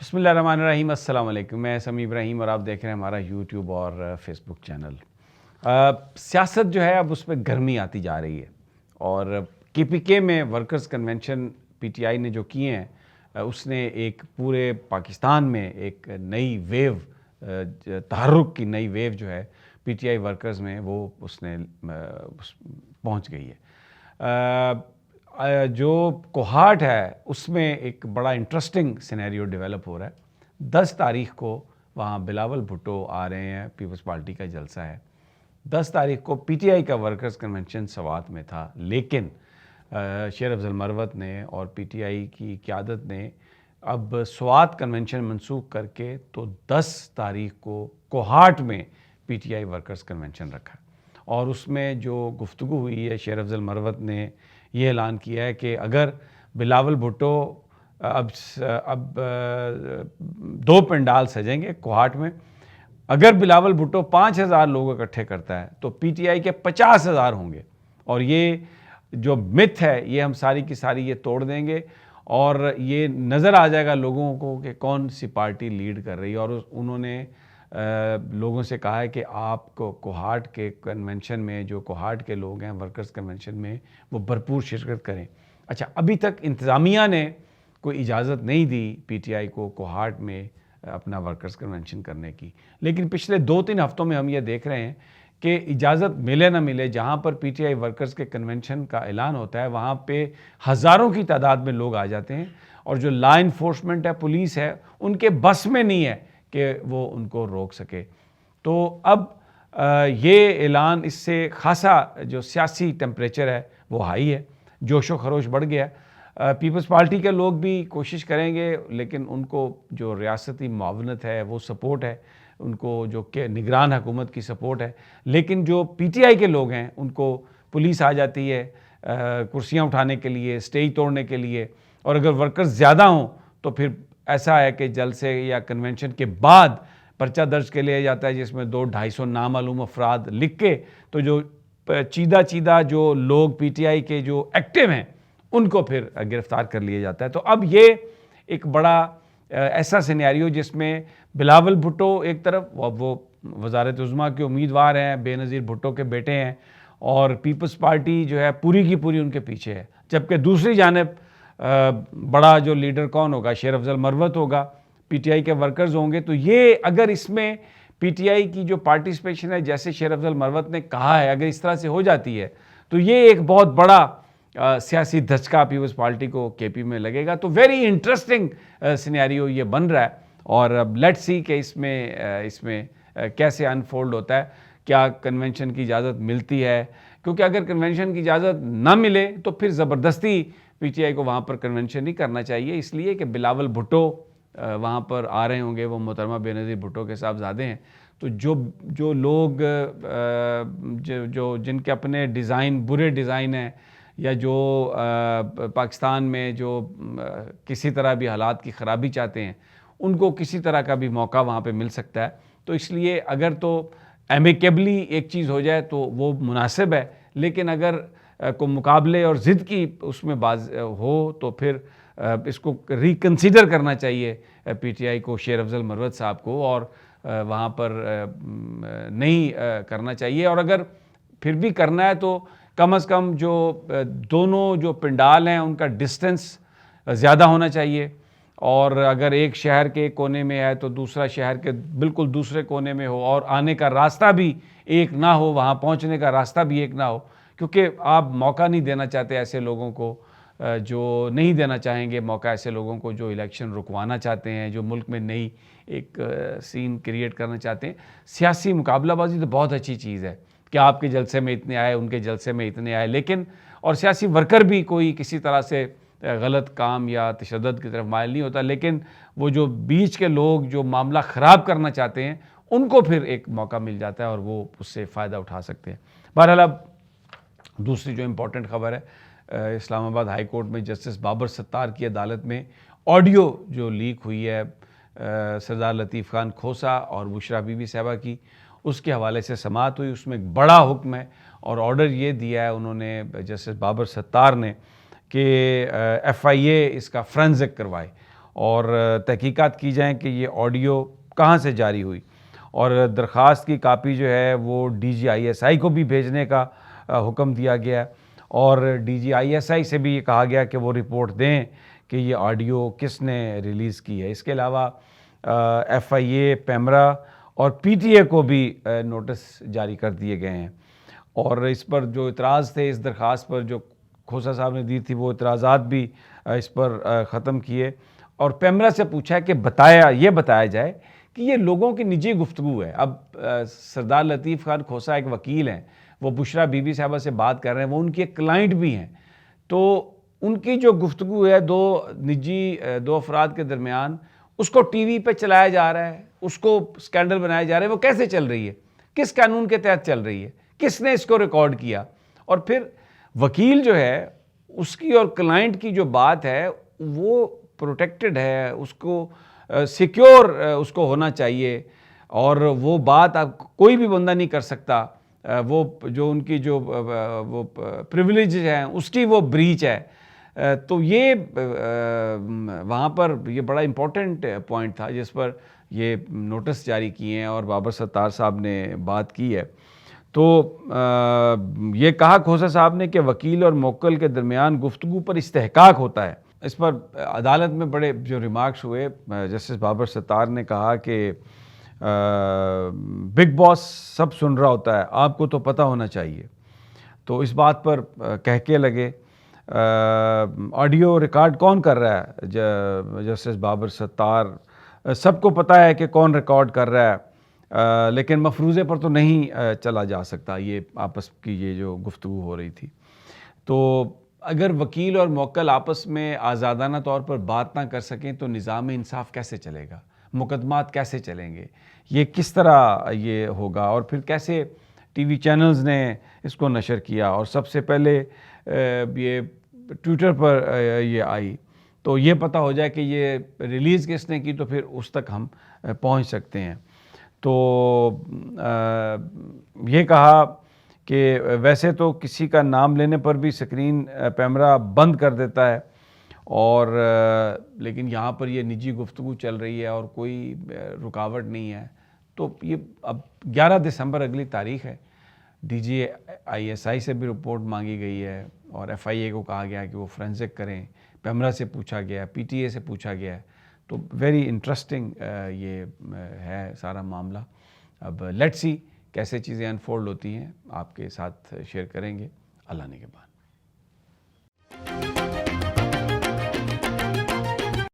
बिस्मिल्लाहिर्रहमानिर्रहीम, अस्सलाम वालेकुम। मैं समी इब्राहिम और आप देख रहे हैं हमारा यूट्यूब और फेसबुक चैनल। सियासत जो है अब उसमें गर्मी आती जा रही है और केपीके में वर्कर्स कन्वेंशन पीटीआई ने जो किए हैं उसने एक पूरे पाकिस्तान में एक नई वेव, तहर्रुक की नई वेव जो है पीटीआई वर्कर्स में वो उसने पहुंच गई है। जो कोहाट है उसमें एक बड़ा इंटरेस्टिंग सिनेरियो डेवलप हो रहा है। 10 तारीख को वहाँ बिलावल भुट्टो आ रहे हैं, पीपल्स पार्टी का जलसा है। 10 तारीख को पीटीआई का वर्कर्स कन्वेंशन सवात में था, लेकिन शेर अफजल मरवत ने और पीटीआई की क़यादत ने अब स्वात कन्वेंशन मनसूख करके तो 10 तारीख को कोहाट में पीटीआई वर्कर्स कन्वेंशन रखा और उसमें जो गुफ्तगू हुई है, शेर अफजल मरवत ने ये ऐलान किया है कि अगर बिलावल भुट्टो अब 2 पंडाल सजेंगे कोहाट में, अगर बिलावल भुट्टो 5,000 लोग इकट्ठे करता है तो पीटीआई के 50,000 होंगे और ये जो मिथ है ये हम सारी की सारी ये तोड़ देंगे और ये नज़र आ जाएगा लोगों को कि कौन सी पार्टी लीड कर रही है। और उन्होंने लोगों से कहा है कि आपको कोहाट के कन्वेंशन में, जो कोहाट के लोग हैं वर्कर्स कन्वेंशन में, वो भरपूर शिरकत करें। अच्छा, अभी तक इंतज़ामिया ने कोई इजाज़त नहीं दी पीटीआई को कोहाट में अपना वर्कर्स कन्वेंशन करने की, लेकिन पिछले 2-3 हफ्तों में हम ये देख रहे हैं कि इजाज़त मिले ना मिले, जहाँ पर पीटीआई वर्कर्स के कन्वेंशन का ऐलान होता है वहाँ पे हज़ारों की तादाद में लोग आ जाते हैं और जो लॉ इन्फोर्समेंट है, पुलिस है, उनके बस में नहीं है कि वो उनको रोक सके। तो अब ये ऐलान, इससे खासा जो सियासी टेम्परेचर है वो हाई है, जोशो खरोश बढ़ गया। पीपल्स पार्टी के लोग भी कोशिश करेंगे, लेकिन उनको जो रियासती मुआवनत है वो सपोर्ट है, उनको जो के निगरान हुकूमत की सपोर्ट है। लेकिन जो पीटीआई के लोग हैं उनको पुलिस आ जाती है कुर्सियाँ उठाने के लिए, स्टेज तोड़ने के लिए, और अगर वर्कर्स ज़्यादा हों तो फिर ऐसा है कि जलसे या कन्वेंशन के बाद पर्चा दर्ज के लिया जाता है जिसमें 200-250 नामालूम अफराद लिख के, तो जो चीदा जो लोग पीटीआई के जो एक्टिव हैं उनको फिर गिरफ्तार कर लिया जाता है। तो अब ये एक बड़ा ऐसा सिनेरियो जिसमें बिलावल भुट्टो एक तरफ, वो वज़ारत उज़्मा के उम्मीदवार हैं, बेनज़ीर भुट्टो के बेटे हैं, और पीपल्स पार्टी जो है पूरी की पूरी उनके पीछे है। जबकि दूसरी जानिब बड़ा जो लीडर कौन होगा, शेर अफजल मरवत होगा, पीटीआई के वर्कर्स होंगे। तो ये अगर इसमें पीटीआई की जो पार्टिसिपेशन है, जैसे शेर अफजल मरवत ने कहा है, अगर इस तरह से हो जाती है तो ये एक बहुत बड़ा सियासी धचका पीपल्स पार्टी को केपी में लगेगा। तो वेरी इंटरेस्टिंग सिनेरियो ये बन रहा है और अब लेट्स सी कि इसमें कैसे अनफोल्ड होता है, क्या कन्वेंशन की इजाज़त मिलती है, क्योंकि अगर कन्वेंशन की इजाज़त ना मिले तो फिर ज़बरदस्ती पीटीआई को वहाँ पर कन्वेंशन नहीं करना चाहिए, इसलिए कि बिलावल भुट्टो वहाँ पर आ रहे होंगे, वो मोहतरमा बेनज़ीर भुट्टो के साहबजादे हैं। तो जो लोग जो जिनके अपने डिज़ाइन, बुरे डिज़ाइन हैं, या जो पाकिस्तान में जो किसी तरह भी हालात की ख़राबी चाहते हैं, उनको किसी तरह का भी मौका वहाँ पे मिल सकता है। तो इसलिए अगर तो एमिकेबली एक चीज़ हो जाए तो वो मुनासिब है, लेकिन अगर को मुकाबले और ज़िद की उसमें बाज हो तो फिर इसको रिकन्सिडर करना चाहिए पीटीआई को, शेर अफजल मरवत साहब को, और वहाँ पर नहीं करना चाहिए। और अगर फिर भी करना है तो कम से कम जो दोनों जो पंडाल हैं उनका डिस्टेंस ज़्यादा होना चाहिए, और अगर एक शहर के कोने में है तो दूसरा शहर के बिल्कुल दूसरे कोने में हो, और आने का रास्ता भी एक ना हो, वहाँ पहुँचने का रास्ता भी एक ना हो, क्योंकि आप मौका नहीं देना चाहते ऐसे लोगों को, जो नहीं देना चाहेंगे मौका ऐसे लोगों को जो इलेक्शन रुकवाना चाहते हैं, जो मुल्क में नई एक सीन क्रिएट करना चाहते हैं। सियासी मुकाबलाबाजी तो बहुत अच्छी चीज़ है कि आपके जलसे में इतने आए, उनके जलसे में इतने आए, लेकिन और सियासी वर्कर भी कोई किसी तरह से गलत काम या तशद्दुद की तरफ माइल नहीं होता, लेकिन वो जो बीच के लोग जो मामला ख़राब करना चाहते हैं उनको फिर एक मौका मिल जाता है और वो उससे फ़ायदा उठा सकते हैं। बहरहाल, अब दूसरी जो इम्पोर्टेंट ख़बर है, इस्लामाबाद हाई कोर्ट में जस्टिस बाबर सत्तार की अदालत में ऑडियो जो लीक हुई है सरदार लतीफ़ खान खोसा और बुशरा बीबी साहबा की, उसके हवाले से समाअत हुई। उसमें एक बड़ा हुक्म है और ऑर्डर ये दिया है उन्होंने, जस्टिस बाबर सत्तार ने, कि FIA इसका फ्रेंसिक करवाए और तहकीकात की जाएँ कि ये ऑडियो कहाँ से जारी हुई, और दरख्वास्त की कापी जो है वो DGISI को भी भेजने का हुक्म दिया गया, और DGISI से भी ये कहा गया कि वो रिपोर्ट दें कि ये ऑडियो किसने रिलीज़ की है। इसके अलावा FIA, पैमरा और PTA को भी नोटिस जारी कर दिए गए हैं, और इस पर जो इतराज़ थे, इस दरख्वास्त पर जो खोसा साहब ने दी थी, वो इतराज़ात भी इस पर ख़त्म किए, और पैमरा से पूछा है कि बताया जाए कि ये लोगों की निजी गुफ्तगू है। अब सरदार लतीफ़ खान खोसा एक वकील हैं, वो बुशरा बीबी साहबा से बात कर रहे हैं, वो उनके एक क्लाइंट भी हैं, तो उनकी जो गुफ्तगू है दो अफराद के दरमियान, उसको टीवी पे चलाया जा रहा है, उसको स्कैंडल बनाया जा रहा है। वो कैसे चल रही है, किस कानून के तहत चल रही है, किसने इसको रिकॉर्ड किया, और फिर वकील जो है उसकी और क्लाइंट की जो बात है वो प्रोटेक्टेड है, उसको सिक्योर उसको होना चाहिए, और वो बात अब कोई भी बंदा नहीं कर सकता। वो जो उनकी जो वो प्रिविलेज हैं उसकी वो ब्रीच है। तो ये वहाँ पर ये बड़ा इम्पोर्टेंट पॉइंट था जिस पर ये नोटिस जारी किए हैं और बाबर सत्तार साहब ने बात की है। तो ये कहा खोसा साहब ने कि वकील और मुवक्किल के दरमियान गुफ्तगू पर इस्तेहकाक होता है। इस पर अदालत में बड़े जो रिमार्क्स हुए, जस्टिस बाबर सत्तार ने कहा कि बिग बॉस सब सुन रहा होता है, आपको तो पता होना चाहिए। तो इस बात पर कहके लगे, ऑडियो रिकॉर्ड कौन कर रहा है? जस्टिस बाबर सत्तार, सबको पता है कि कौन रिकॉर्ड कर रहा है, लेकिन मफरूज़े पर तो नहीं चला जा सकता। ये आपस की ये जो गुफ्तगू हो रही थी, तो अगर वकील और मुवक्किल आपस में आज़ादाना तौर पर बात ना कर सकें तो निज़ाम इंसाफ कैसे चलेगा, मुकदमात कैसे चलेंगे, ये किस तरह ये होगा, और फिर कैसे टीवी चैनल्स ने इसको नशर किया, और सबसे पहले ये ट्विटर पर ये आई, तो ये पता हो जाए कि ये रिलीज़ किसने की, तो फिर उस तक हम पहुंच सकते हैं। तो ये कहा कि वैसे तो किसी का नाम लेने पर भी स्क्रीन पैमरा बंद कर देता है, और लेकिन यहाँ पर ये निजी गुफ्तगू चल रही है और कोई रुकावट नहीं है। तो ये अब 11 दिसंबर अगली तारीख़ है, DGISI से भी रिपोर्ट मांगी गई है, और FIA को कहा गया है कि वो फोरेंसिक करें, पैमरा से पूछा गया है, PTA से पूछा गया है। तो वेरी इंटरेस्टिंग ये है सारा मामला। अब लेट्स सी कैसे चीज़ें अनफोल्ड होती हैं, आपके साथ शेयर करेंगे अल्लाह ने के बाद।